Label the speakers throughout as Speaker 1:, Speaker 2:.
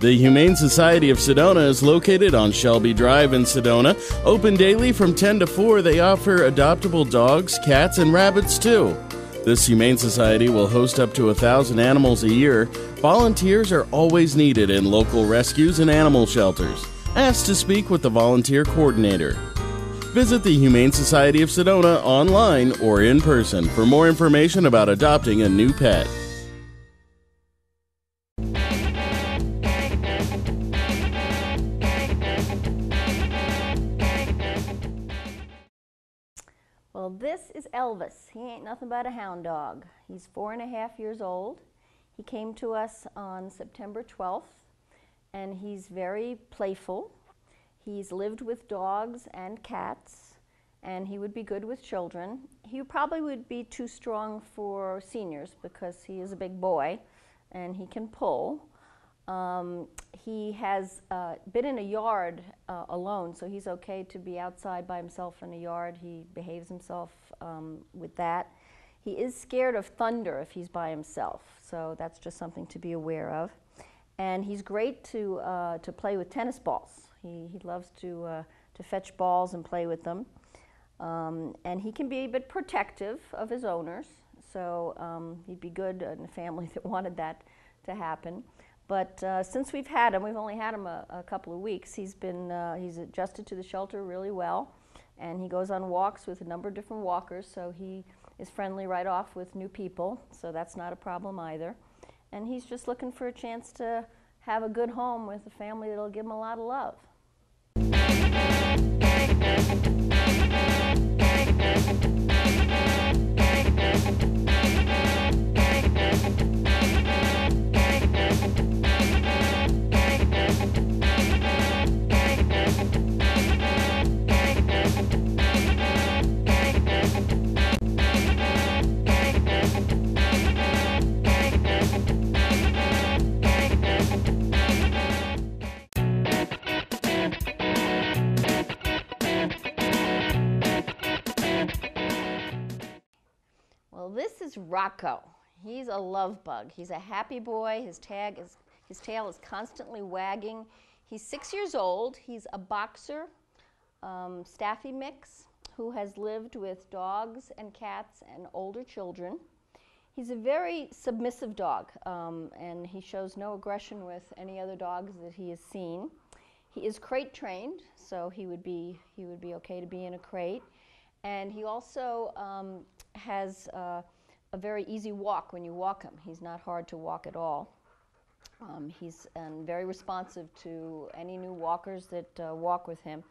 Speaker 1: The Humane Society of Sedona is located on Shelby Drive in Sedona. Open daily from 10 to 4, they offer adoptable dogs, cats, and rabbits too. This Humane Society will host up to 1,000 animals a year. Volunteers are always needed in local rescues and animal shelters. Ask to speak with the volunteer coordinator. Visit the Humane Society of Sedona online or in person for more information about adopting a new pet.
Speaker 2: Well, this is Elvis. He ain't nothing but a hound dog. He's 4.5 years old. He came to us on September 12th, and he's very playful. He's lived with dogs and cats, and he would be good with children. He probably would be too strong for seniors because he is a big boy, and he can pull. He has been in a yard alone, so he's okay to be outside by himself in a yard. He behaves himself with that. He is scared of thunder if he's by himself, so that's just something to be aware of. And he's great to play with tennis balls. He loves to fetch balls and play with them. And he can be a bit protective of his owners, so he'd be good in a family that wanted that to happen. But since we've had him, we've only had him a couple of weeks, he's adjusted to the shelter really well, and he goes on walks with a number of different walkers, so he is friendly right off with new people, so that's not a problem either. And he's just looking for a chance to have a good home with a family that'll give him a lot of love. Well, this is Rocco. He's a love bug. He's a happy boy. His tail is constantly wagging. He's 6 years old. He's a boxer Staffy mix who has lived with dogs and cats and older children. He's a very submissive dog, and he shows no aggression with any other dogs that he has seen. He is crate trained, so he would be okay to be in a crate. And he also has a very easy walk when you walk him. He's not hard to walk at all. He's very responsive to any new walkers that walk with him.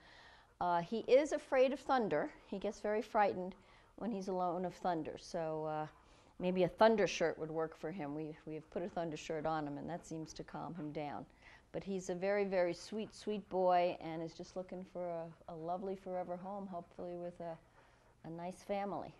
Speaker 2: He is afraid of thunder. He gets very frightened when he's alone of thunder. So maybe a thunder shirt would work for him. We have put a thunder shirt on him, and that seems to calm him down. But he's a very, very sweet, sweet boy, and is just looking for a lovely forever home, hopefully with a nice family.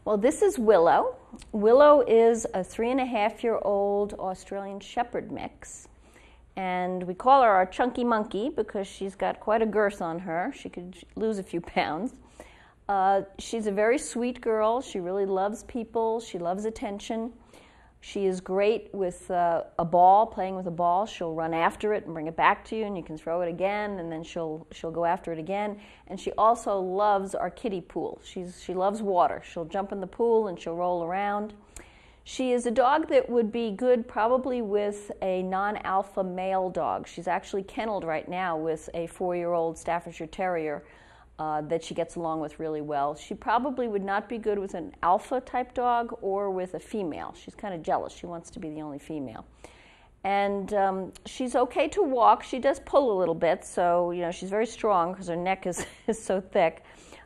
Speaker 2: Well, this is Willow. Willow is a 3.5-year-old Australian Shepherd mix. And we call her our chunky monkey because she's got quite a girth on her. She could lose a few pounds. She's a very sweet girl. She really loves people. She loves attention. She is great with a ball, playing with a ball. She'll run after it and bring it back to you, and you can throw it again, and then she'll go after it again. And she also loves our kiddie pool. She loves water. She'll jump in the pool and she'll roll around. She is a dog that would be good probably with a non-alpha male dog. She's actually kenneled right now with a 4-year-old Staffordshire Terrier that she gets along with really well. She probably would not be good with an alpha type dog or with a female. She's kind of jealous. She wants to be the only female. And she's okay to walk. She does pull a little bit, so she's very strong because her neck is so thick.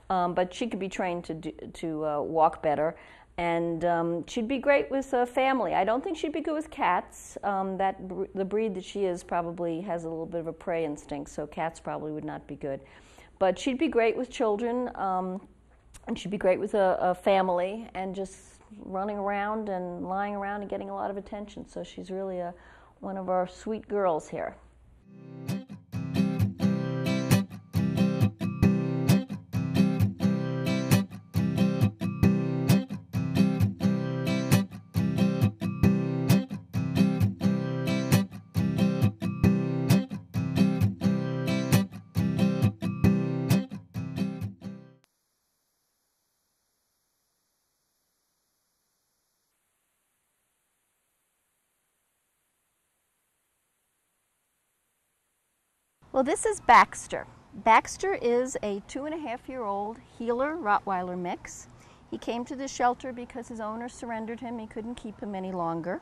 Speaker 2: But she could be trained to walk better. And she'd be great with a family. I don't think she'd be good with cats. The breed that she is probably has a little bit of a prey instinct, so cats probably would not be good. But she'd be great with children, and she'd be great with a family, and just running around and lying around and getting a lot of attention. So she's really one of our sweet girls here. Well, this is Baxter. Baxter is a 2.5-year-old Heeler Rottweiler mix. He came to the shelter because his owner surrendered him. He couldn't keep him any longer.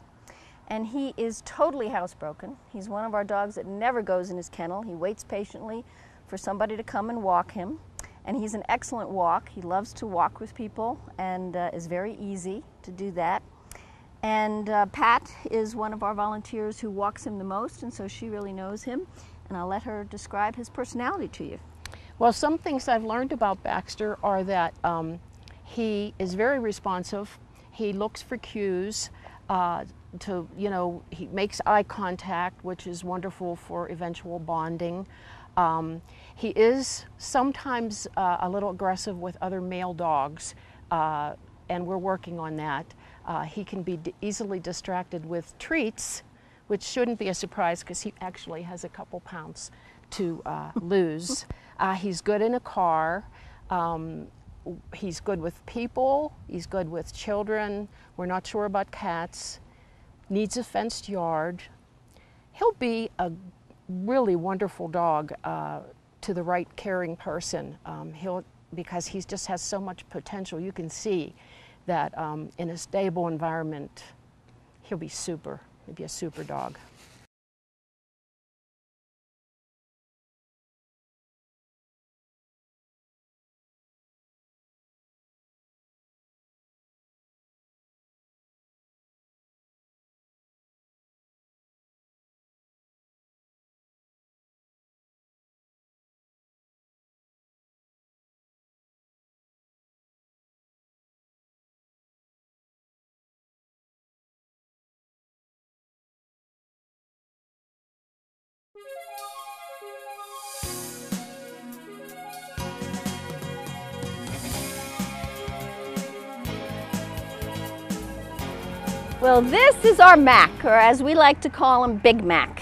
Speaker 2: And he is totally housebroken. He's one of our dogs that never goes in his kennel. He waits patiently for somebody to come and walk him. And he's an excellent walk. He loves to walk with people and is very easy to do that. And Pat is one of our volunteers who walks him the most, and so she really knows him. And I'll let her describe his personality to you.
Speaker 3: Well, some things I've learned about Baxter are that he is very responsive. He looks for cues. He makes eye contact, which is wonderful for eventual bonding. He is sometimes a little aggressive with other male dogs, and we're working on that. He can be easily distracted with treats, which shouldn't be a surprise because he actually has a couple pounds to lose. He's good in a car. He's good with people. He's good with children. We're not sure about cats. Needs a fenced yard. He'll be a really wonderful dog to the right caring person. Because he just has so much potential. You can see that in a stable environment, he'll be super. He'll be a super dog.
Speaker 2: Well, this is our Mac, or as we like to call him, Big Mac.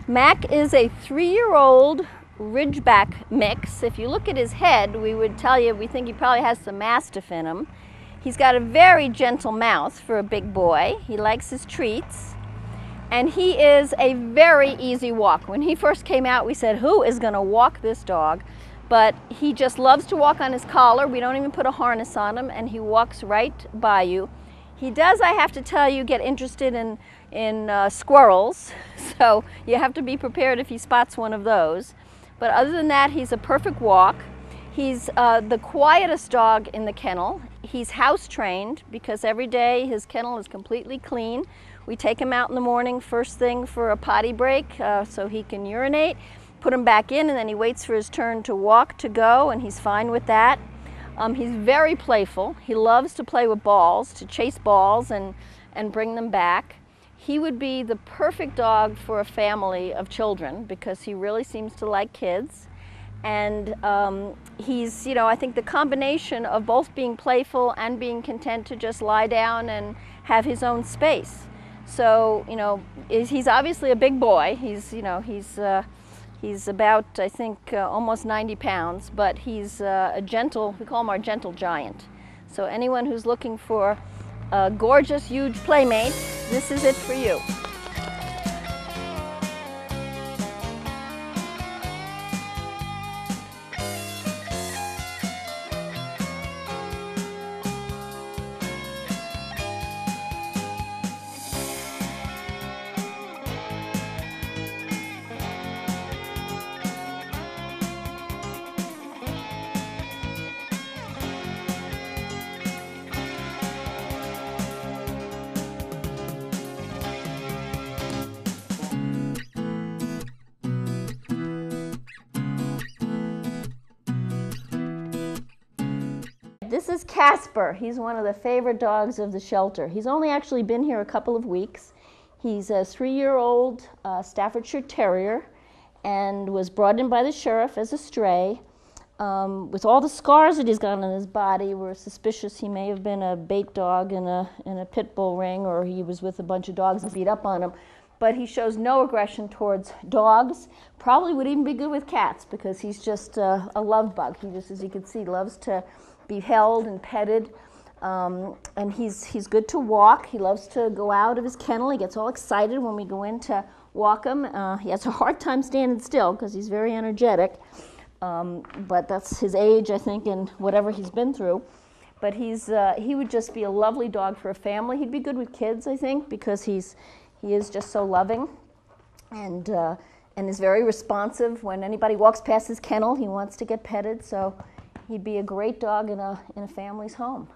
Speaker 2: Mac is a 3-year-old Ridgeback mix. If you look at his head, we would tell you we think he probably has some Mastiff in him. He's got a very gentle mouth for a big boy. He likes his treats. And he is a very easy walk. When he first came out, we said, who is going to walk this dog? But he just loves to walk on his collar. We don't even put a harness on him, and he walks right by you. He does, I have to tell you, get interested in squirrels, so you have to be prepared if he spots one of those. But other than that, he's a perfect walk. He's the quietest dog in the kennel. He's house trained because every day his kennel is completely clean. We take him out in the morning first thing for a potty break so he can urinate, put him back in, and then he waits for his turn to walk to go, and he's fine with that. He's very playful. He loves to play with balls, to chase balls and bring them back. He would be the perfect dog for a family of children because he really seems to like kids. And he's, you know, I think the combination of both being playful and being content to just lie down and have his own space. So, you know, he's obviously a big boy. He's, you know, he's about, I think, almost 90 pounds, but he's a gentle, we call him our gentle giant. So anyone who's looking for a gorgeous, huge playmate, this is it for you. This is Casper. He's one of the favorite dogs of the shelter. He's only actually been here a couple of weeks. He's a 3-year-old Staffordshire Terrier and was brought in by the sheriff as a stray. With all the scars that he's got on his body, we're suspicious he may have been a bait dog in a pit bull ring, or he was with a bunch of dogs and beat up on him. But he shows no aggression towards dogs. Probably would even be good with cats because he's just a love bug. He just, as you can see, loves to be held and petted, and he's good to walk. He loves to go out of his kennel. He gets all excited when we go in to walk him. He has a hard time standing still because he's very energetic, but that's his age, I think, and whatever he's been through. But he would just be a lovely dog for a family. He'd be good with kids, I think, because he is just so loving, and is very responsive. When anybody walks past his kennel, he wants to get petted. So he'd be a great dog in a family's home.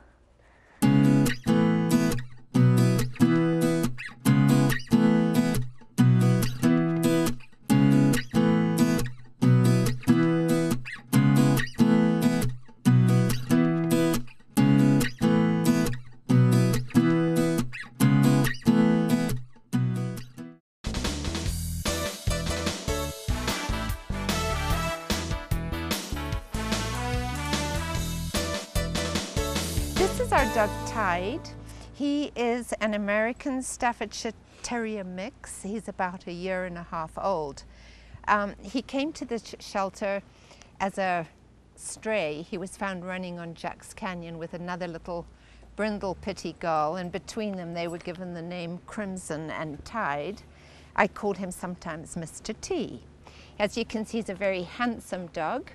Speaker 4: This is our dog Tide. He is an American Staffordshire Terrier mix. He's about 1.5 years old. He came to the shelter as a stray. He was found running on Jack's Canyon with another little brindle pitty girl, and between them they were given the name Crimson and Tide. I called him sometimes Mr. T. As you can see, he's a very handsome dog.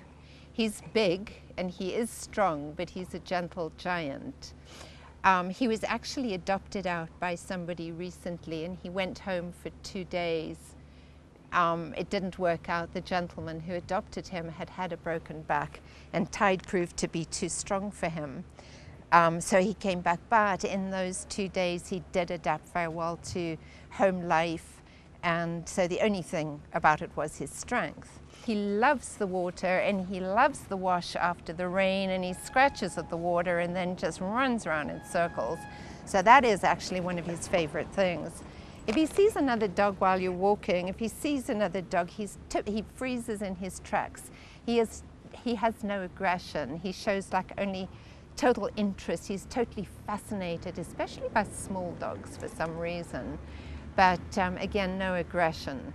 Speaker 4: He's big and he is strong, but he's a gentle giant. He was actually adopted out by somebody recently, and he went home for 2 days. It didn't work out. The gentleman who adopted him had a broken back, and Tide proved to be too strong for him. So he came back, but in those 2 days he did adapt very well to home life, and so the only thing about it was his strength. He loves the water and he loves the wash after the rain, and he scratches at the water and then just runs around in circles. So that is actually one of his favorite things. If he sees another dog while you're walking, if he sees another dog, he freezes in his tracks. He has no aggression. He shows like only total interest. He's totally fascinated, especially by small dogs for some reason. But again, no aggression.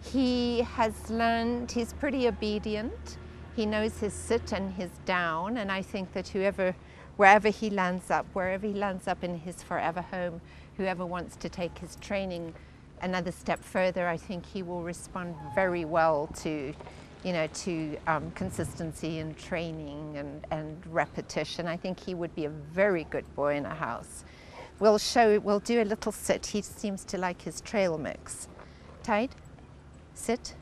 Speaker 4: He has learned, he's pretty obedient. He knows his sit and his down, and I think that wherever he lands up in his forever home, whoever wants to take his training another step further, I think he will respond very well to, consistency and training and repetition. I think he would be a very good boy in a house. We'll do a little sit. He seems to like his trail mix. Tide, sit.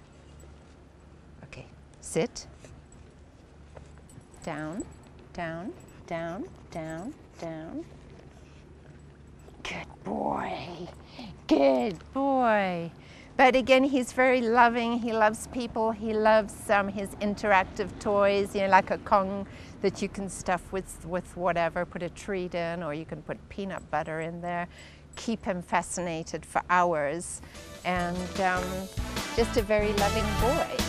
Speaker 4: Okay, sit. Down, down, down, down, down. Good boy, good boy. But again, he's very loving. He loves people. He loves his interactive toys, like a Kong that you can stuff with whatever, put a treat in, or you can put peanut butter in there. Keep him fascinated for hours, and just a very loving boy.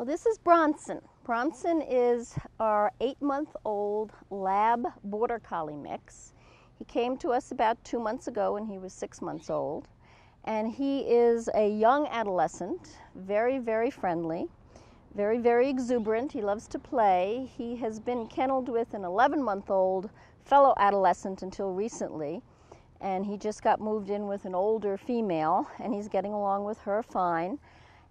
Speaker 2: Well, this is Bronson. Bronson is our 8-month-old lab border collie mix. He came to us about 2 months ago when he was 6 months old. And he is a young adolescent, very, very friendly, very, very exuberant. He loves to play. He has been kenneled with an 11-month-old fellow adolescent until recently. And he just got moved in with an older female, and he's getting along with her fine.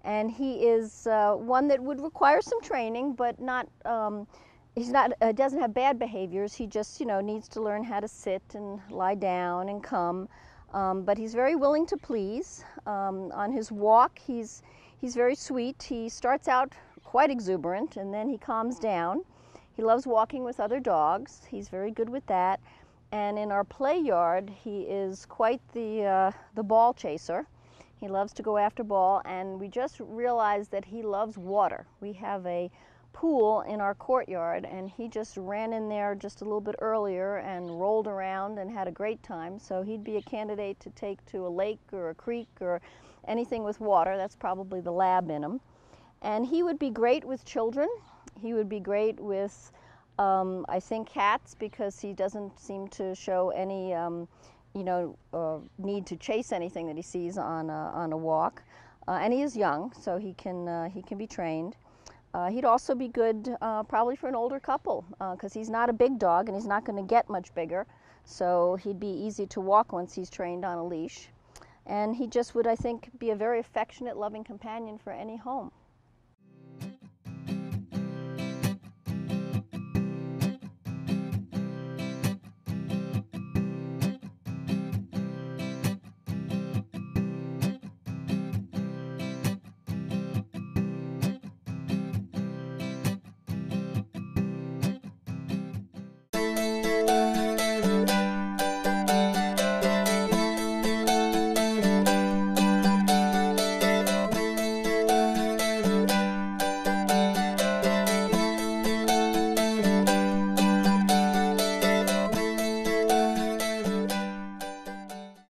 Speaker 2: And he is one that would require some training, but not, doesn't have bad behaviors. He just, needs to learn how to sit and lie down and come. But he's very willing to please. On his walk, he's very sweet. He starts out quite exuberant, and then he calms down. He loves walking with other dogs. He's very good with that. And in our play yard, he is quite the ball chaser. He loves to go after ball, and we just realized that he loves water. We have a pool in our courtyard, and he just ran in there just a little bit earlier and rolled around and had a great time. So he'd be a candidate to take to a lake or a creek or anything with water. That's probably the lab in him. And he would be great with children. He would be great with, I think, cats, because he doesn't seem to show any need to chase anything that he sees on a walk. And he is young, so he can be trained. He'd also be good probably for an older couple, because he's not a big dog and he's not going to get much bigger. So he'd be easy to walk once he's trained on a leash. And he just would, I think, be a very affectionate, loving companion for any home.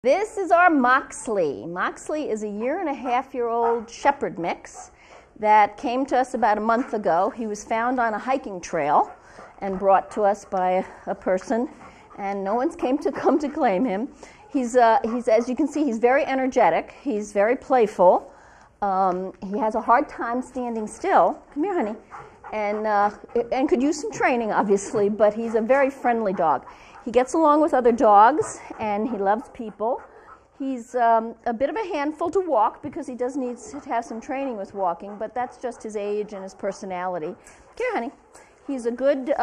Speaker 2: This is our Moxley. Moxley is a 1.5-year-old shepherd mix that came to us about a month ago. He was found on a hiking trail and brought to us by a person, and no one's come to claim him. He's as you can see, he's very energetic. He's very playful. He has a hard time standing still. Come here, honey. And could use some training, obviously, but he's a very friendly dog. He gets along with other dogs, and he loves people. He's a bit of a handful to walk because he does need to have some training with walking, but that's just his age and his personality. Here, honey. He's a good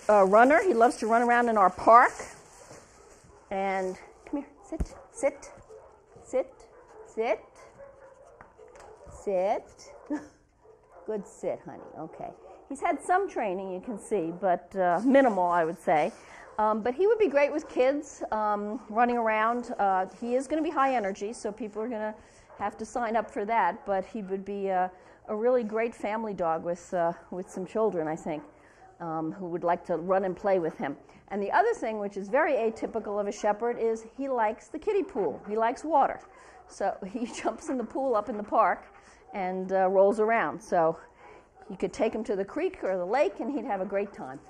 Speaker 2: runner. He loves to run around in our park. And come here, sit, sit, sit, sit, sit. Good sit, honey. Okay. He's had some training, you can see, but minimal, I would say. But he would be great with kids, running around. He is going to be high energy, so people are going to have to sign up for that. But he would be a really great family dog with some children, I think, who would like to run and play with him. And the other thing, which is very atypical of a shepherd, is he likes the kiddie pool. He likes water. So he jumps in the pool up in the park and rolls around. So you could take him to the creek or the lake, and he'd have a great time.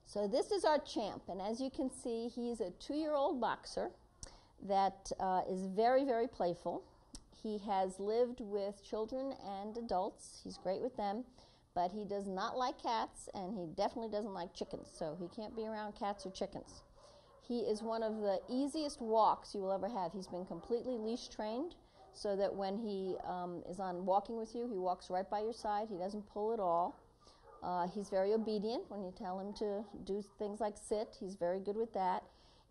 Speaker 2: So this is our Champ, and as you can see, he's a 2-year-old boxer that is very, very playful. He has lived with children and adults. He's great with them, but he does not like cats, and he definitely doesn't like chickens, so he can't be around cats or chickens. He is one of the easiest walks you will ever have. He's been completely leash trained, so that when he is on walking with you, he walks right by your side. He doesn't pull at all. He's very obedient when you tell him to do things like sit. He's very good with that.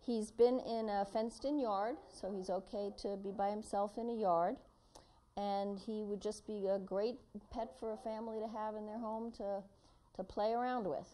Speaker 2: He's been in a fenced-in yard, so he's okay to be by himself in a yard. And he would just be a great pet for a family to have in their home to to play around with.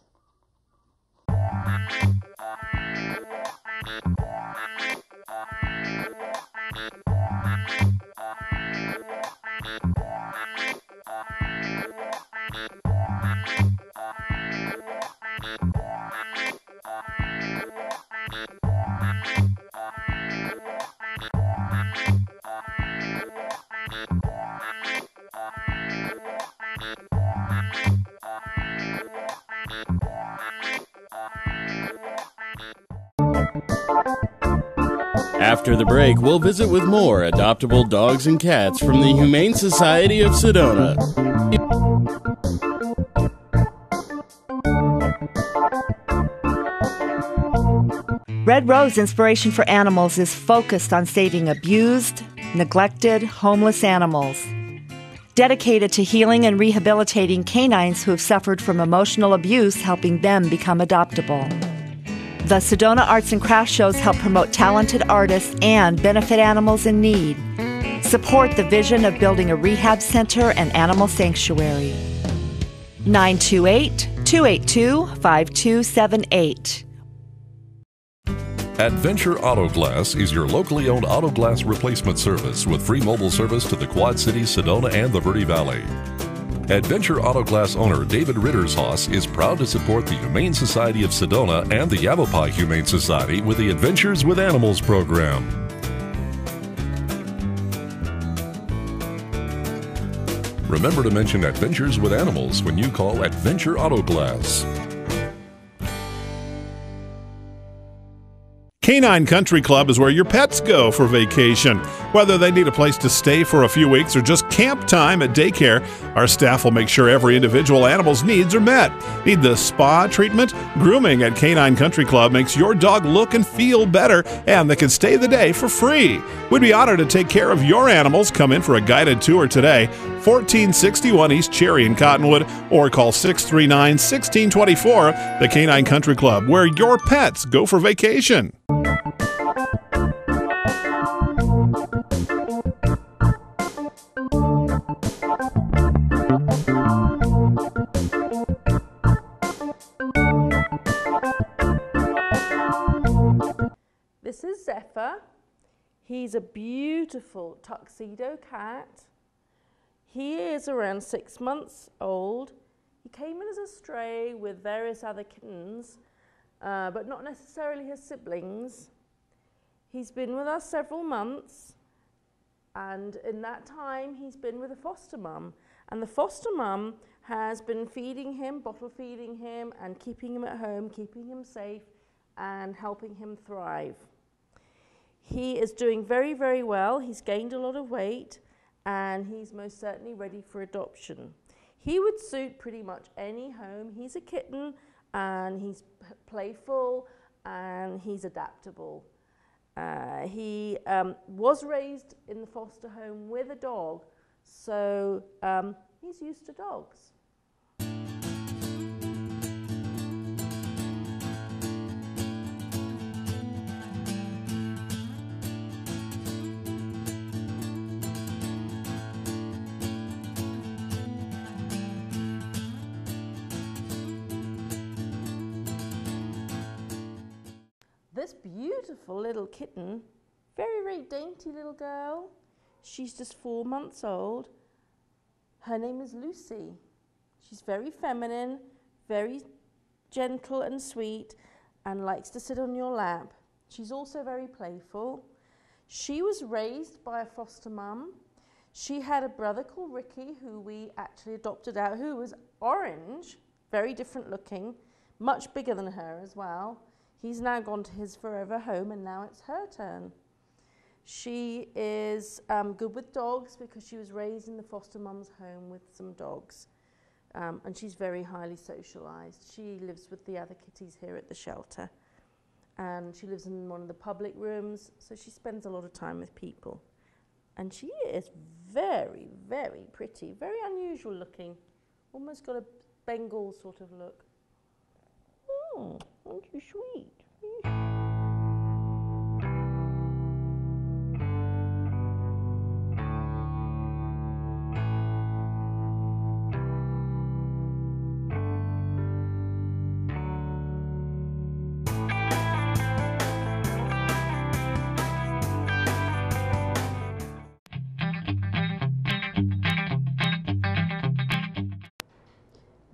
Speaker 1: After the break, we'll visit with more adoptable dogs and cats from the Humane Society of Sedona.
Speaker 5: Red Rose Inspiration for Animals is focused on saving abused, neglected, homeless animals. Dedicated to healing and rehabilitating canines who have suffered from emotional abuse, helping them become adoptable. The Sedona Arts and Crafts shows help promote talented artists and benefit animals in need. Support the vision of building a rehab center and animal sanctuary. 928-282-5278.
Speaker 6: Adventure Auto Glass is your locally owned auto glass replacement service with free mobile service to the Quad Cities, Sedona, and the Verde Valley. Adventure Auto Glass owner David Rittershaus is proud to support the Humane Society of Sedona and the Yavapai Humane Society with the Adventures with Animals program. Remember to mention Adventures with Animals when you call Adventure Auto Glass.
Speaker 7: Canine Country Club is where your pets go for vacation. Whether they need a place to stay for a few weeks or just camp time at daycare, our staff will make sure every individual animal's needs are met. Need the spa treatment? Grooming at Canine Country Club makes your dog look and feel better, and they can stay the day for free. We'd be honored to take care of your animals. Come in for a guided tour today, 1461 East Cherry in Cottonwood, or call 639-1624, the Canine Country Club, where your pets go for vacation.
Speaker 8: This is Zephyr. He's a beautiful tuxedo cat. He is around 6 months old. He came in as a stray with various other kittens, but not necessarily his siblings. He's been with us several months, and in that time he's been with a foster mum. And the foster mum has been feeding him, bottle feeding him, and keeping him at home, keeping him safe, and helping him thrive. He is doing very, very well. He's gained a lot of weight, and he's most certainly ready for adoption. He would suit pretty much any home. He's a kitten, and he's playful, and he's adaptable. He was raised in the foster home with a dog, so he's used to dogs. This beautiful little kitten, very, very dainty little girl. She's just 4 months old. Her name is Lucy. She's very feminine, very gentle and sweet, and likes to sit on your lap. She's also very playful. She was raised by a foster mum. She had a brother called Ricky, who we actually adopted out, who was orange, very different looking, much bigger than her as well. He's now gone to his forever home, and now it's her turn. She is good with dogs because she was raised in the foster mum's home with some dogs. And she's very highly socialized. She lives with the other kitties here at the shelter. And she lives in one of the public rooms, so she spends a lot of time with people. And she is very, very pretty, very unusual looking. Almost got a Bengal sort of look. Oh, aren't you sweet?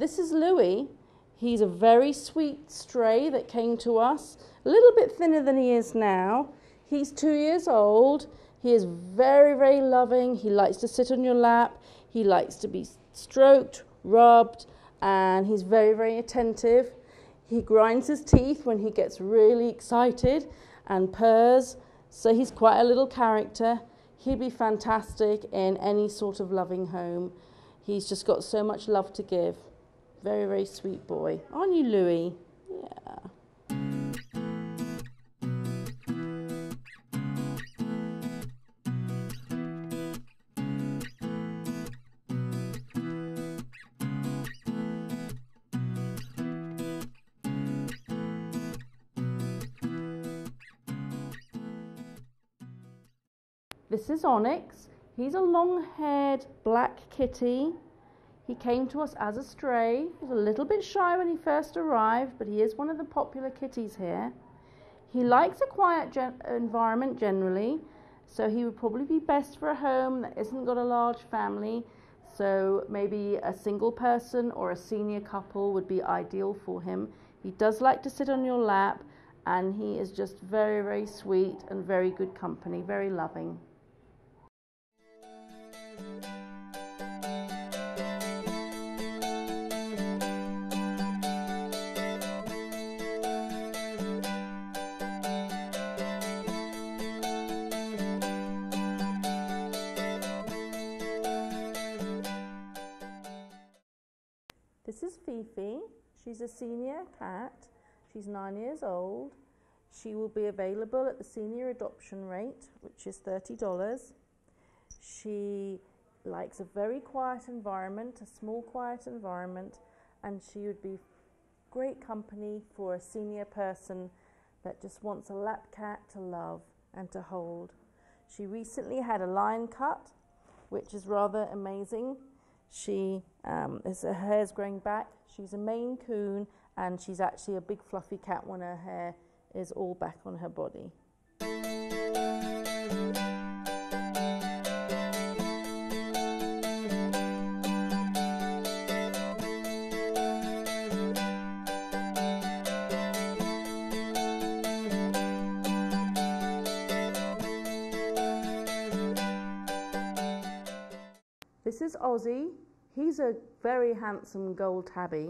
Speaker 8: This is Louis. He's a very sweet stray that came to us, a little bit thinner than he is now. He's 2 years old. He is very, very loving. He likes to sit on your lap. He likes to be stroked, rubbed, and he's very, very attentive. He grinds his teeth when he gets really excited and purrs, so he's quite a little character. He'd be fantastic in any sort of loving home. He's just got so much love to give. Very, very sweet boy. Aren't you, Louis? Yeah. This is Onyx. He's a long-haired black kitty. He came to us as a stray. He was a little bit shy when he first arrived, but he is one of the popular kitties here. He likes a quiet environment generally, so he would probably be best for a home that isn't got a large family. So maybe a single person or a senior couple would be ideal for him. He does like to sit on your lap, and he is just very, very sweet and very good company, very loving. This is Fifi. She's a senior cat. She's 9 years old. She will be available at the senior adoption rate, which is $30. She likes a very quiet environment, a small quiet environment, and she would be great company for a senior person that just wants a lap cat to love and to hold. She recently had a line cut, which is rather amazing. Her hair's growing back. She's a Maine Coon, and she's actually a big fluffy cat when her hair is all back on her body. This is Ozzy. He's a very handsome gold tabby.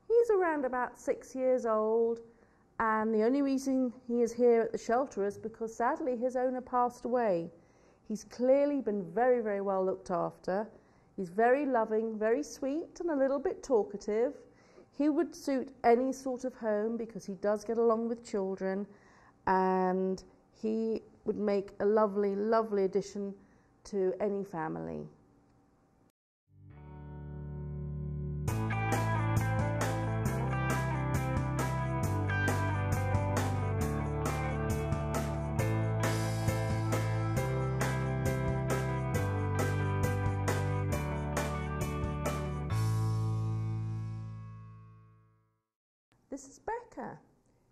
Speaker 8: He's around about 6 years old, and the only reason he is here at the shelter is because sadly his owner passed away. He's clearly been very, very well looked after. He's very loving, very sweet, and a little bit talkative. He would suit any sort of home because he does get along with children, and he would make a lovely, lovely addition to any family. This is Becca.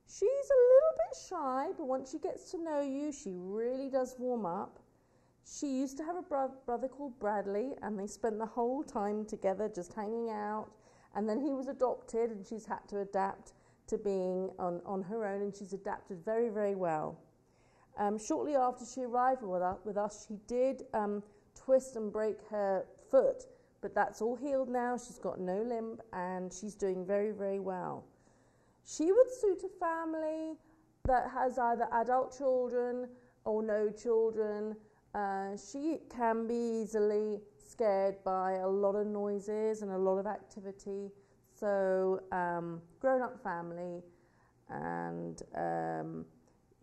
Speaker 8: She's a little bit shy, but once she gets to know you, she really does warm up. She used to have a brother called Bradley, and they spent the whole time together just hanging out. And then he was adopted, and she's had to adapt to being on her own, and she's adapted very, very well. Shortly after she arrived with us, she did twist and break her foot, but that's all healed now. She's got no limp, and she's doing very, very well. She would suit a family that has either adult children or no children. She can be easily scared by a lot of noises and a lot of activity. So grown-up family, and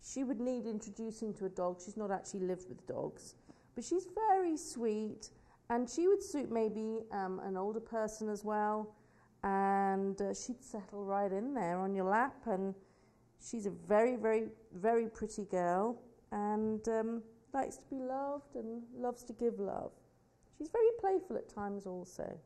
Speaker 8: she would need introducing to a dog. She's not actually lived with dogs, but she's very sweet, and she would suit maybe an older person as well. And she'd settle right in there on your lap, and she's a very, very, very pretty girl, and likes to be loved and loves to give love. She's very playful at times also.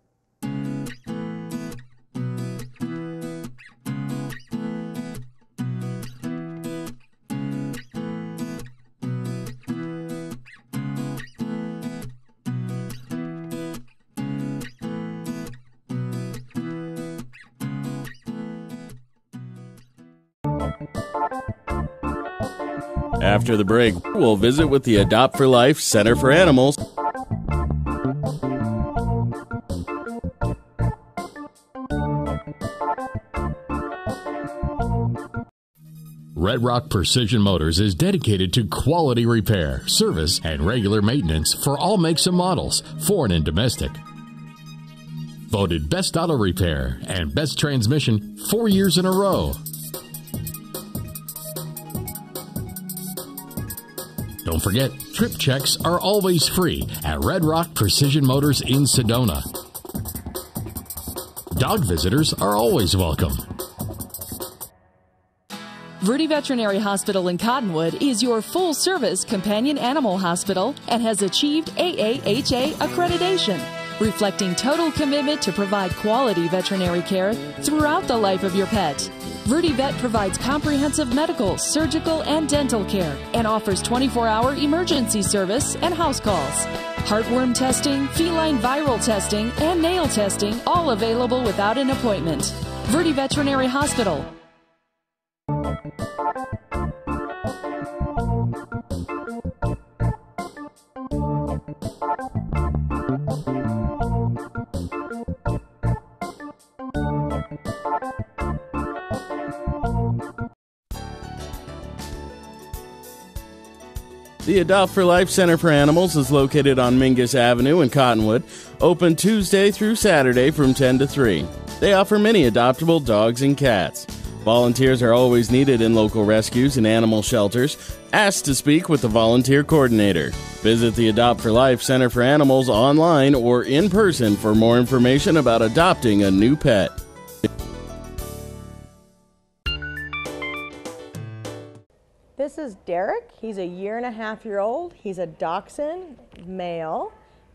Speaker 1: After the break, we'll visit with the Adopt for Life Center for Animals.
Speaker 9: Red Rock Precision Motors is dedicated to quality repair, service, and regular maintenance for all makes and models, foreign and domestic. Voted Best Auto Repair and Best Transmission 4 years in a row. Don't forget, trip checks are always free at Red Rock Precision Motors in Sedona. Dog visitors are always welcome.
Speaker 10: Verde Veterinary Hospital in Cottonwood is your full-service companion animal hospital and has achieved AAHA accreditation, reflecting total commitment to provide quality veterinary care throughout the life of your pet. Verde Vet provides comprehensive medical, surgical, and dental care and offers 24-hour emergency service and house calls. Heartworm testing, feline viral testing, and nail testing, all available without an appointment. Verde Veterinary Hospital.
Speaker 1: The Adopt for Life Center for Animals is located on Mingus Avenue in Cottonwood, open Tuesday through Saturday from 10 to 3. They offer many adoptable dogs and cats. Volunteers are always needed in local rescues and animal shelters. Ask to speak with the volunteer coordinator. Visit the Adopt for Life Center for Animals online or in person for more information about adopting a new pet.
Speaker 11: This is Derek. He's a 1.5-year-old. He's a dachshund male,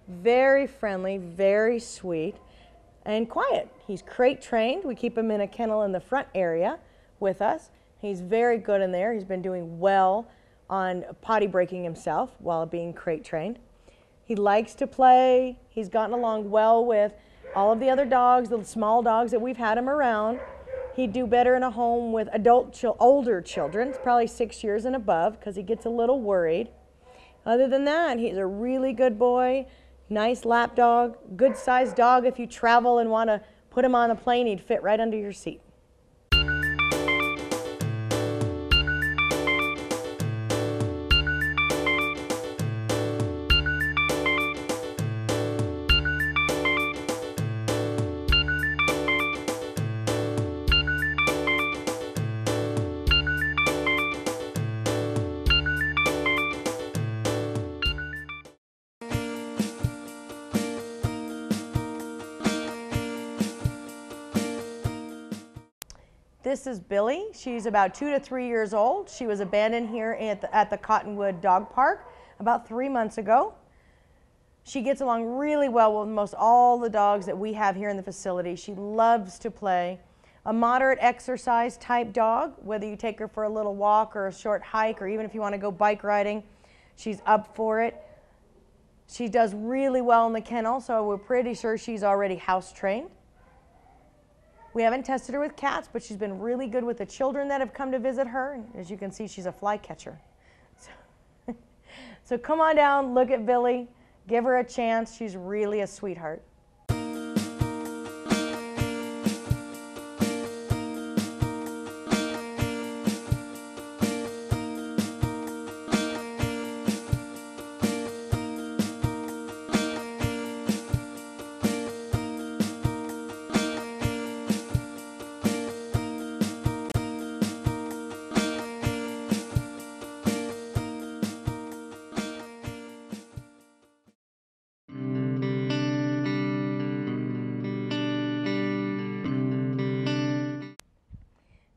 Speaker 11: very friendly, very sweet, and quiet. He's crate trained. We keep him in a kennel in the front area with us. He's very good in there. He's been doing well on potty breaking himself while being crate trained. He likes to play. He's gotten along well with all of the other dogs, the small dogs that we've had him around. He'd do better in a home with older children, probably 6 years and above, because he gets a little worried. Other than that, he's a really good boy, nice lap dog, good sized dog. If you travel and want to put him on a plane, he'd fit right under your seat. This is Billy. She's about 2 to 3 years old. She was abandoned here at the Cottonwood Dog Park about 3 months ago. She gets along really well with most all the dogs that we have here in the facility. She loves to play. A moderate exercise type dog, whether you take her for a little walk or a short hike, or even if you want to go bike riding, she's up for it. She does really well in the kennel, so we're pretty sure she's already house trained. We haven't tested her with cats, but she's been really good with the children that have come to visit her. As you can see, she's a fly catcher. So come on down, look at Billy, give her a chance. She's really a sweetheart.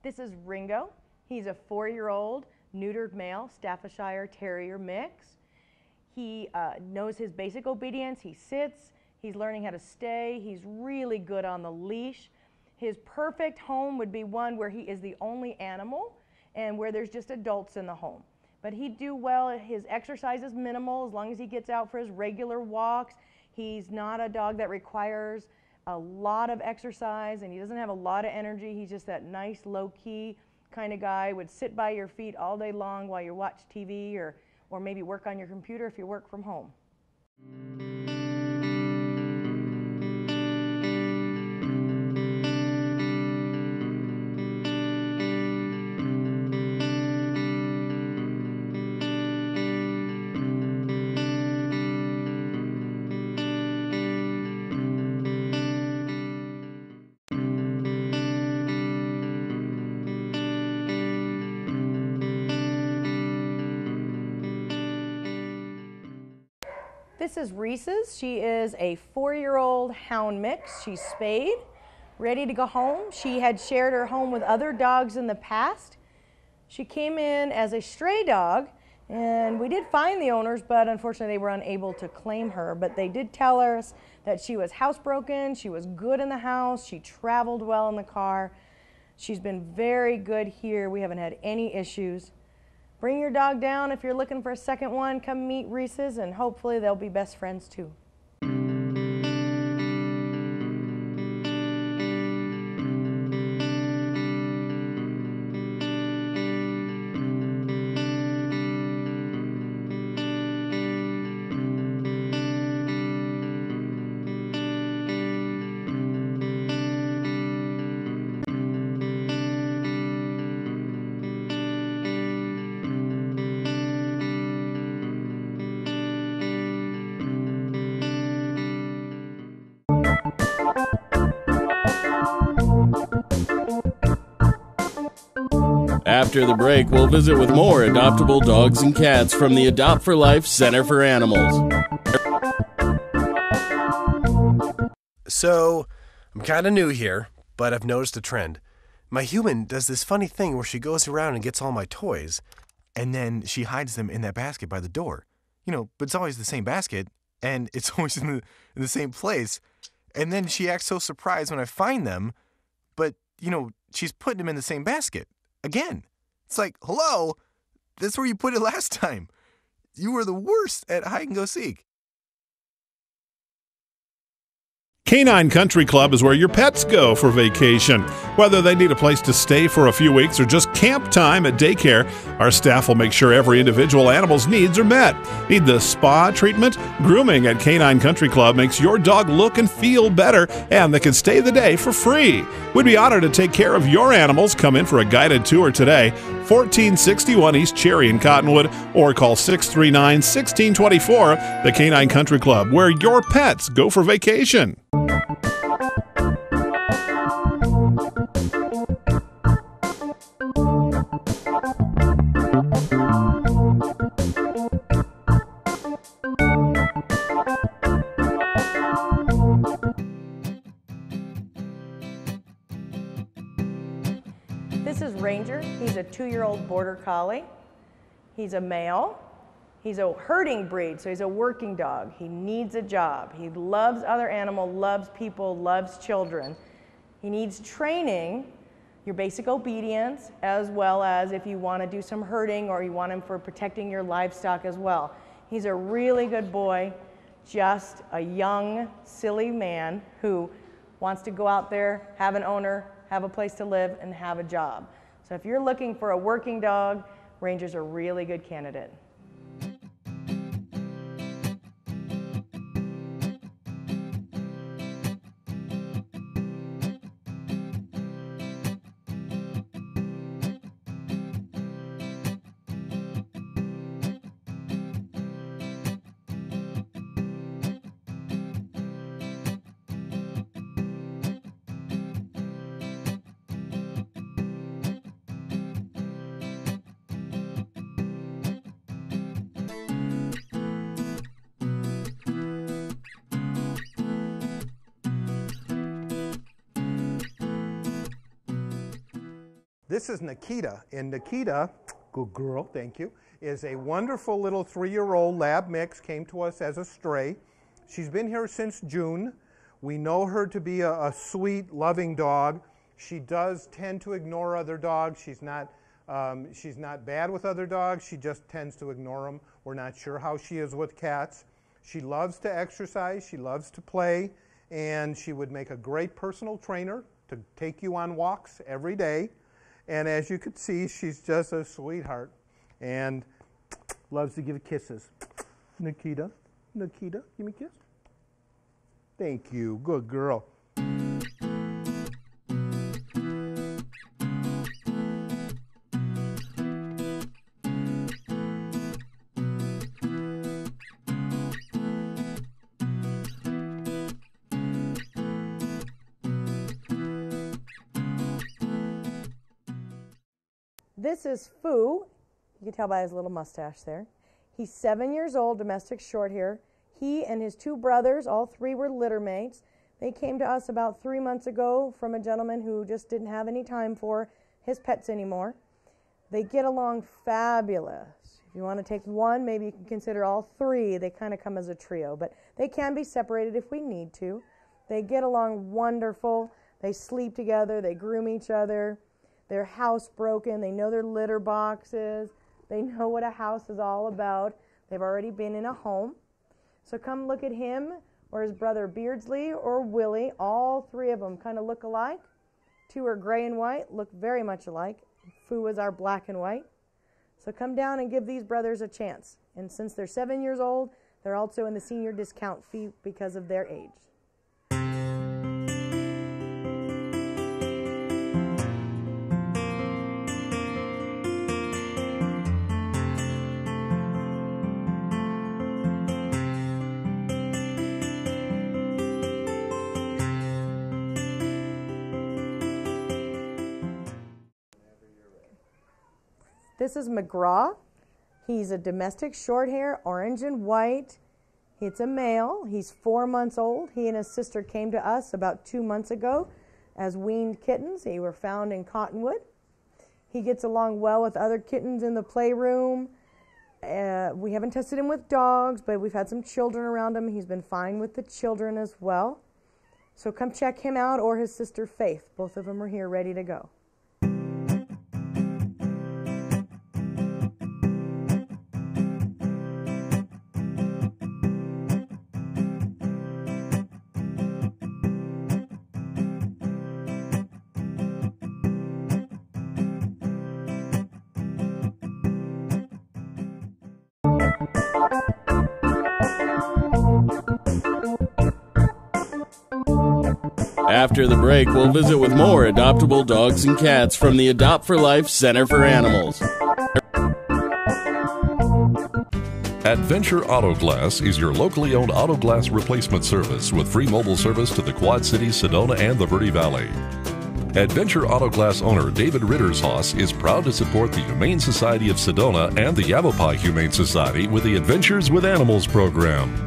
Speaker 11: This is Ringo. He's a 4-year-old neutered male Staffordshire Terrier mix. He knows his basic obedience. He sits. He's learning how to stay. He's really good on the leash. His perfect home would be one where he is the only animal and where there's just adults in the home. But he'd do well. His exercise is minimal as long as he gets out for his regular walks. He's not a dog that requires a lot of exercise, and he doesn't have a lot of energy. He's just that nice, low-key, kind of guy, would sit by your feet all day long while you watch TV or maybe work on your computer if you work from home. This is Reese's. She is a 4-year-old hound mix. She's spayed, ready to go home. She had shared her home with other dogs in the past. She came in as a stray dog, and we did find the owners, but unfortunately they were unable to claim her. But they did tell us that she was housebroken, she was good in the house, she traveled well in the car. She's been very good here. We haven't had any issues. Bring your dog down if you're looking for a second one. Come meet Reese's, and hopefully they'll be best friends too.
Speaker 1: After the break, we'll visit with more adoptable dogs and cats from the Adopt for Life Center for Animals.
Speaker 12: So, I'm kind of new here, but I've noticed a trend. My human does this funny thing where she goes around and gets all my toys, and then she hides them in that basket by the door. You know, but it's always the same basket, and it's always in the same place. And then she acts so surprised when I find them, but, you know, she's putting them in the same basket. Again. It's like, hello, that's where you put it last time. You were the worst at hide and go seek.
Speaker 7: Canine Country Club is where your pets go for vacation. Whether they need a place to stay for a few weeks or just camp time at daycare, our staff will make sure every individual animal's needs are met. Need the spa treatment? Grooming at Canine Country Club makes your dog look and feel better, and they can stay the day for free. We'd be honored to take care of your animals. Come in for a guided tour today, 1461 East Cherry in Cottonwood, or call 639-1624, the Canine Country Club, where your pets go for vacation.
Speaker 11: This is Ranger. He's a 2-year-old border collie. He's a male. He's a herding breed, so he's a working dog. He needs a job. He loves other animals, loves people, loves children. He needs training, your basic obedience, as well as if you want to do some herding or you want him for protecting your livestock as well. He's a really good boy, just a young, silly man who wants to go out there, have an owner, have a place to live, and have a job. So if you're looking for a working dog, Ranger's a really good candidate.
Speaker 13: This is Nikita, and Nikita, good girl, thank you, is a wonderful little 3-year-old lab mix, came to us as a stray. She's been here since June. We know her to be a sweet, loving dog. She does tend to ignore other dogs. She's not bad with other dogs. She just tends to ignore them. We're not sure how she is with cats. She loves to exercise. She loves to play, and she would make a great personal trainer to take you on walks every day. And as you could see, she's just a sweetheart and loves to give kisses. Nikita, Nikita, give me a kiss. Thank you. Good girl.
Speaker 11: This is Fu. You can tell by his little mustache there. He's 7 years old, domestic short hair. He and his two brothers, all three were litter mates. They came to us about 3 months ago from a gentleman who just didn't have any time for his pets anymore. They get along fabulous. If you want to take one, maybe you can consider all three. They kind of come as a trio, but they can be separated if we need to. They get along wonderful. They sleep together. They groom each other. They're housebroken. They know their litter boxes. They know what a house is all about. They've already been in a home. So come look at him or his brother Beardsley or Willie. All three of them kind of look alike. Two are gray and white, look very much alike. Fu is our black and white. So come down and give these brothers a chance. And since they're 7 years old, they're also in the senior discount fee because of their age. This is McGraw. He's a domestic short hair, orange and white. It's a male. He's 4 months old. He and his sister came to us about 2 months ago as weaned kittens. They were found in Cottonwood. He gets along well with other kittens in the playroom. We haven't tested him with dogs, but we've had some children around him. He's been fine with the children as well. So come check him out or his sister Faith. Both of them are here ready to go.
Speaker 1: After the break, we'll visit with more adoptable dogs and cats from the Adopt for Life Center for Animals.
Speaker 6: Adventure Auto Glass is your locally owned auto glass replacement service with free mobile service to the Quad Cities, Sedona, and the Verde Valley. Adventure Auto Glass owner David Rittershaus is proud to support the Humane Society of Sedona and the Yavapai Humane Society with the Adventures with Animals program.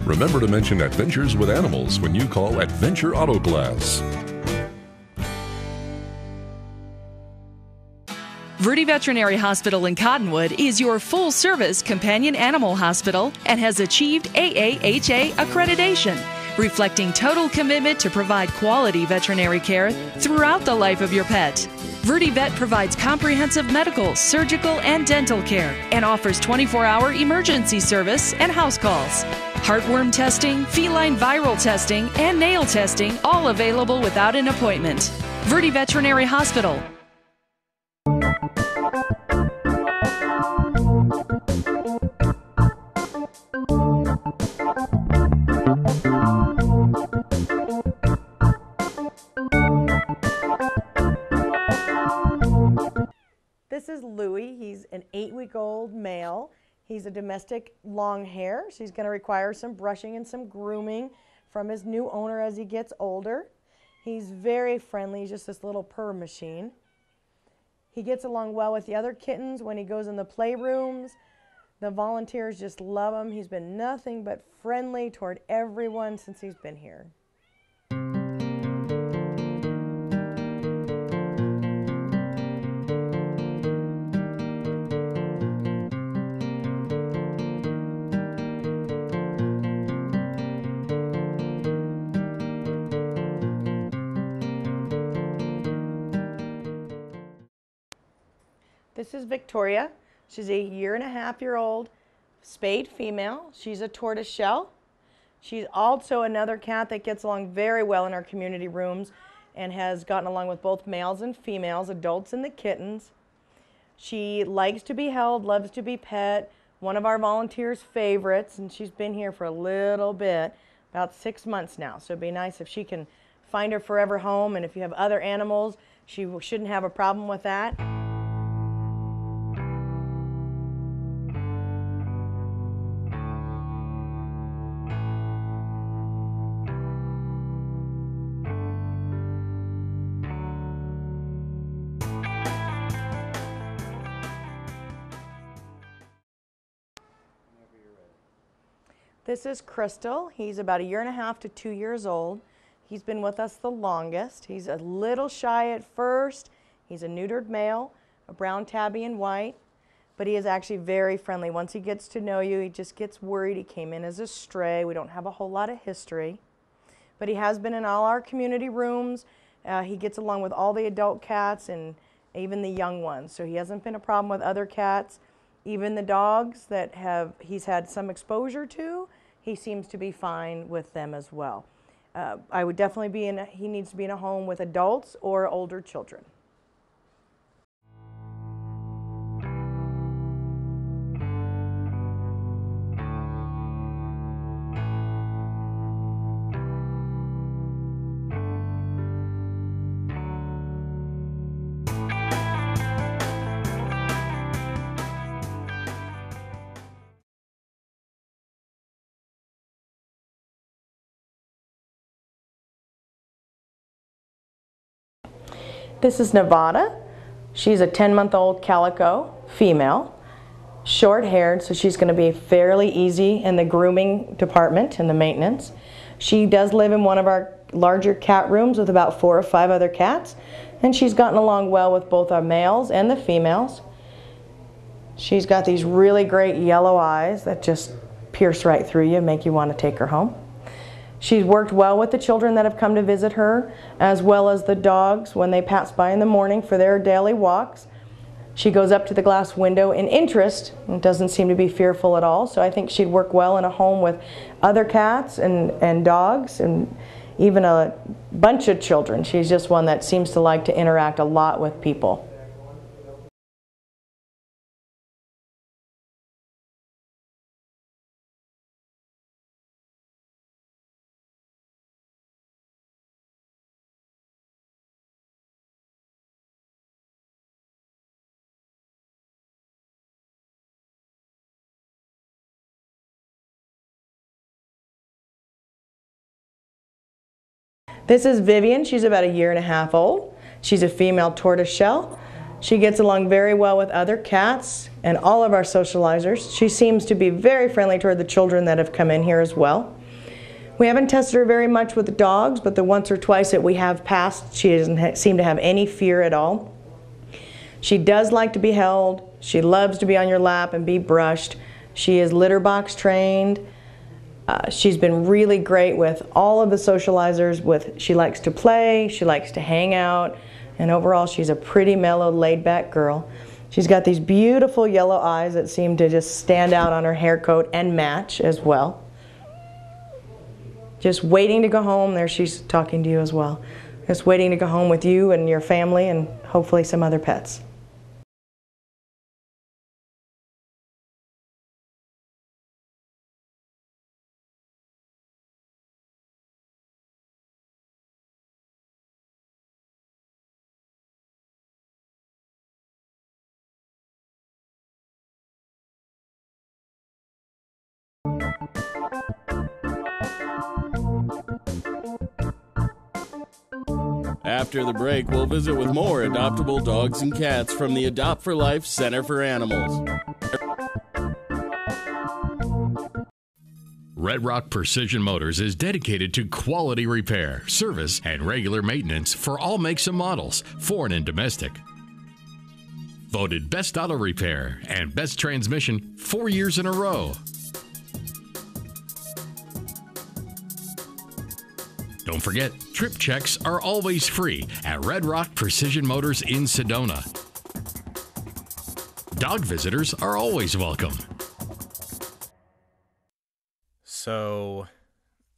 Speaker 6: Remember to mention Adventures with Animals when you call Adventure Auto Glass.
Speaker 10: Verde Veterinary Hospital in Cottonwood is your full-service companion animal hospital and has achieved AAHA accreditation, reflecting total commitment to provide quality veterinary care throughout the life of your pet. Verde Vet provides comprehensive medical, surgical, and dental care and offers 24-hour emergency service and house calls. Heartworm testing, feline viral testing, and nail testing, all available without an appointment. Verde Veterinary Hospital.
Speaker 11: This is Louie. He's an 8-week-old male. He's a domestic long hair, so he's going to require some brushing and some grooming from his new owner as he gets older. He's very friendly. He's just this little purr machine. He gets along well with the other kittens when he goes in the playrooms. The volunteers just love him. He's been nothing but friendly toward everyone since he's been here. This is Victoria. She's a 1.5-year-old spayed female. She's a tortoiseshell. She's also another cat that gets along very well in our community rooms and has gotten along with both males and females, adults and the kittens. She likes to be held, loves to be pet, one of our volunteers' favorites, and she's been here for a little bit, about 6 months now. So it'd be nice if she can find her forever home, and if you have other animals, she shouldn't have a problem with that. This is Crystal. He's about 1.5 to 2 years old. He's been with us the longest. He's a little shy at first. He's a neutered male, a brown tabby and white, but he is actually very friendly. Once he gets to know you, he just gets worried. He came in as a stray. We don't have a whole lot of history, but he has been in all our community rooms. He gets along with all the adult cats and even the young ones, so he hasn't been a problem with other cats. Even the dogs that he's had some exposure to, he seems to be fine with them as well. I would definitely he needs to be in a home with adults or older children. This is Nevada. She's a 10-month-old calico female, short-haired, so she's going to be fairly easy in the grooming department and the maintenance. She does live in one of our larger cat rooms with about 4 or 5 other cats, and she's gotten along well with both our males and the females. She's got these really great yellow eyes that just pierce right through you, make you want to take her home. She's worked well with the children that have come to visit her, as well as the dogs when they pass by in the morning for their daily walks. She goes up to the glass window in interest and doesn't seem to be fearful at all, so I think she'd work well in a home with other cats and dogs and even a bunch of children. She's just one that seems to like to interact a lot with people. This is Vivian. She's about 1.5 years old. She's a female tortoiseshell. She gets along very well with other cats and all of our socializers. She seems to be very friendly toward the children that have come in here as well. We haven't tested her very much with the dogs, but the once or twice that we have passed, she doesn't seem to have any fear at all. She does like to be held. She loves to be on your lap and be brushed. She is litter box trained. She's been really great with all of the socializers. She likes to play, she likes to hang out, and overall she's a pretty mellow, laid-back girl. She's got these beautiful yellow eyes that seem to just stand out on her hair coat and match as well. Just waiting to go home. There she's talking to you as well. Just waiting to go home with you and your family and hopefully some other pets.
Speaker 1: After the break, we'll visit with more adoptable dogs and cats from the Adopt for Life Center for Animals.
Speaker 9: Red Rock Precision Motors is dedicated to quality repair, service, and regular maintenance for all makes and models, foreign and domestic. Voted Best Auto Repair and Best Transmission 4 years in a row. Don't forget, trip checks are always free at Red Rock Precision Motors in Sedona. Dog visitors are always welcome.
Speaker 12: So,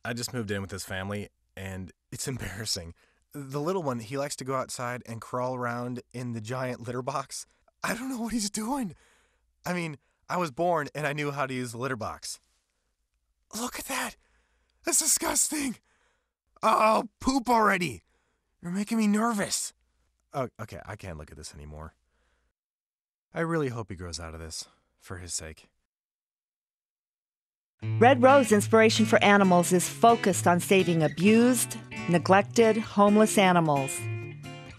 Speaker 12: I just moved in with his family, and it's embarrassing. The little one, he likes to go outside and crawl around in the giant litter box. I don't know what he's doing. I mean, I was born and I knew how to use the litter box. Look at that. That's disgusting. Oh, poop already. You're making me nervous. Oh, okay, I can't look at this anymore. I really hope he grows out of this, for his sake.
Speaker 5: Red Rose Inspiration for Animals is focused on saving abused, neglected, homeless animals.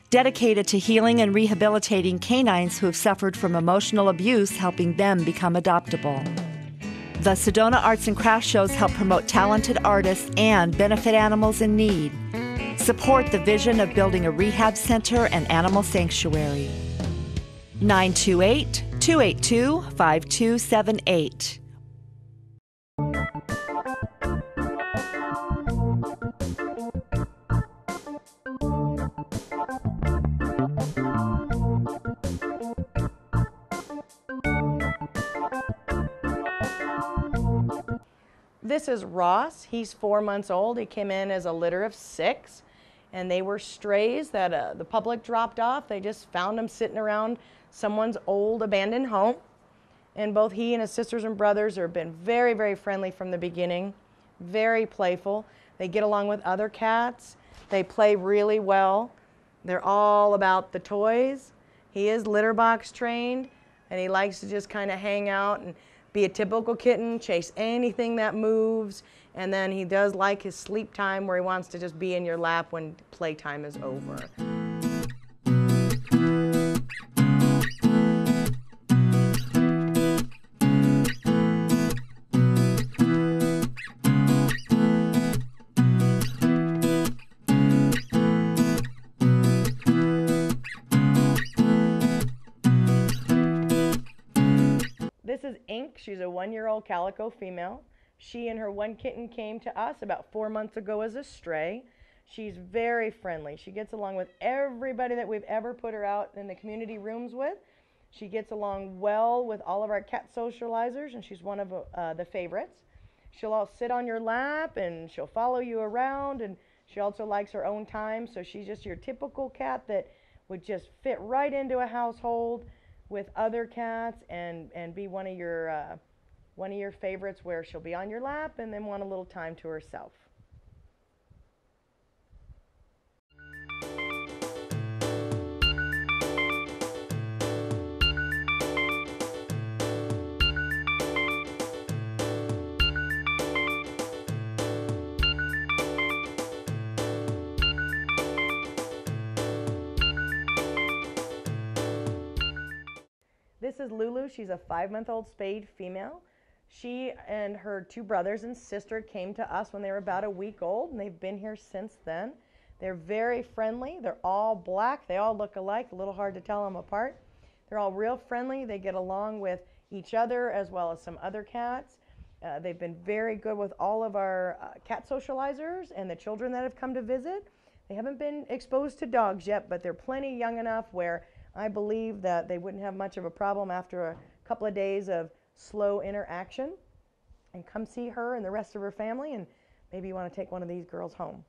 Speaker 5: Dedicated to healing and rehabilitating canines who have suffered from emotional abuse, helping them become adoptable. The Sedona Arts and Crafts shows help promote talented artists and benefit animals in need. Support the vision of building a rehab center and animal sanctuary. 928-282-5278.
Speaker 11: This is Ross. He's 4 months old. He came in as a litter of 6, and they were strays that the public dropped off. They just found him sitting around someone's old abandoned home. And both he and his sisters and brothers have been very, very friendly from the beginning, very playful. They get along with other cats. They play really well. They're all about the toys. He is litter box trained, and he likes to just kind of hang out and be a typical kitten, chase anything that moves, and then he does like his sleep time where he wants to just be in your lap when playtime is over. This is Ink. She's a 1-year-old calico female. She and her one kitten came to us about 4 months ago as a stray. She's very friendly. She gets along with everybody that we've ever put her out in the community rooms with. She gets along well with all of our cat socializers, and she's one of the favorites. She'll all sit on your lap, and she'll follow you around, and she also likes her own time, so she's just your typical cat that would just fit right into a household with other cats and be one of your favorites, where she'll be on your lap and then want a little time to herself. This is Lulu. She's a 5-month-old spayed female. She and her 2 brothers and sister came to us when they were about a week old, and they've been here since then. They're very friendly. They're all black. They all look alike. A little hard to tell them apart. They're all real friendly. They get along with each other as well as some other cats. They've been very good with all of our cat socializers and the children that have come to visit. They haven't been exposed to dogs yet, but they're plenty young enough where I believe that they wouldn't have much of a problem after a couple of days of slow interaction. And come see her and the rest of her family, and maybe you want to take one of these girls home.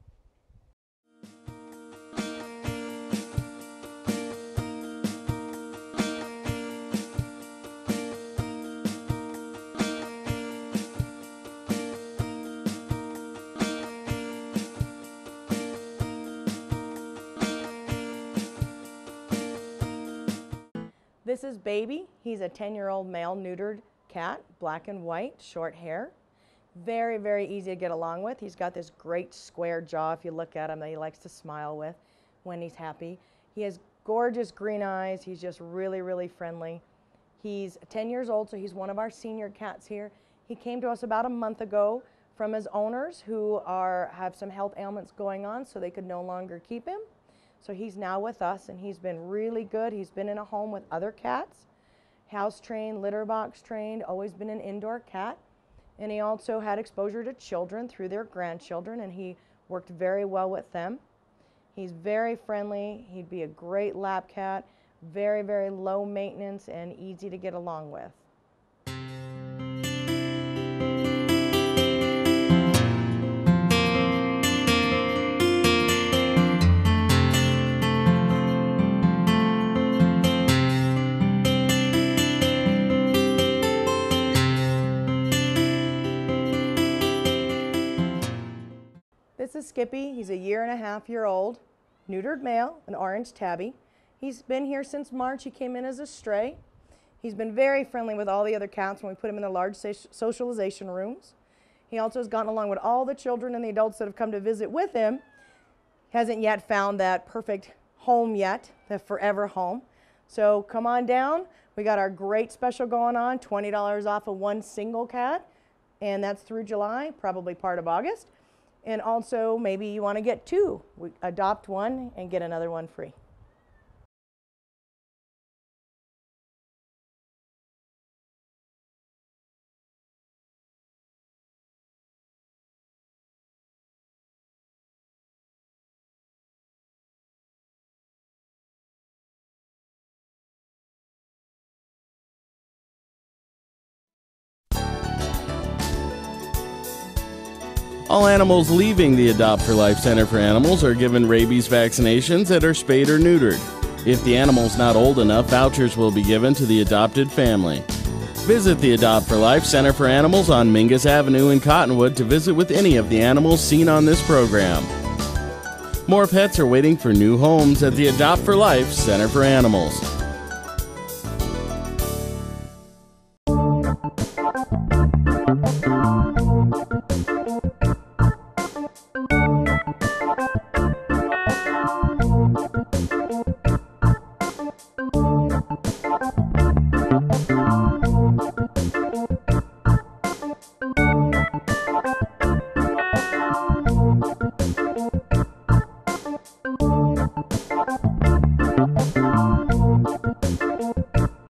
Speaker 11: This is Baby. He's a 10-year-old male neutered cat, black and white, short hair. Very, very easy to get along with. He's got this great square jaw, if you look at him, that he likes to smile with when he's happy. He has gorgeous green eyes. He's just really, really friendly. He's 10 years old, so he's one of our senior cats here. He came to us about a month ago from his owners who have some health ailments going on, so they could no longer keep him. So he's now with us, and he's been really good. He's been in a home with other cats, house trained, litter box trained, always been an indoor cat. And he also had exposure to children through their grandchildren, and he worked very well with them. He's very friendly. He'd be a great lap cat, very, very low maintenance and easy to get along with. This is Skippy. He's a 1.5-year-old, neutered male, an orange tabby. He's been here since March. He came in as a stray. He's been very friendly with all the other cats when we put him in the large socialization rooms. He also has gotten along with all the children and the adults that have come to visit with him. Hasn't yet found that perfect home yet, the forever home. So come on down. We got our great special going on, $20 off of one single cat, and that's through July, probably part of August. And also maybe you want to get two. We adopt one and get another one free.
Speaker 1: All animals leaving the Adopt for Life Center for Animals are given rabies vaccinations and are spayed or neutered. If the animal's not old enough, vouchers will be given to the adopted family. Visit the Adopt for Life Center for Animals on Mingus Avenue in Cottonwood to visit with any of the animals seen on this program. More pets are waiting for new homes at the Adopt for Life Center for Animals.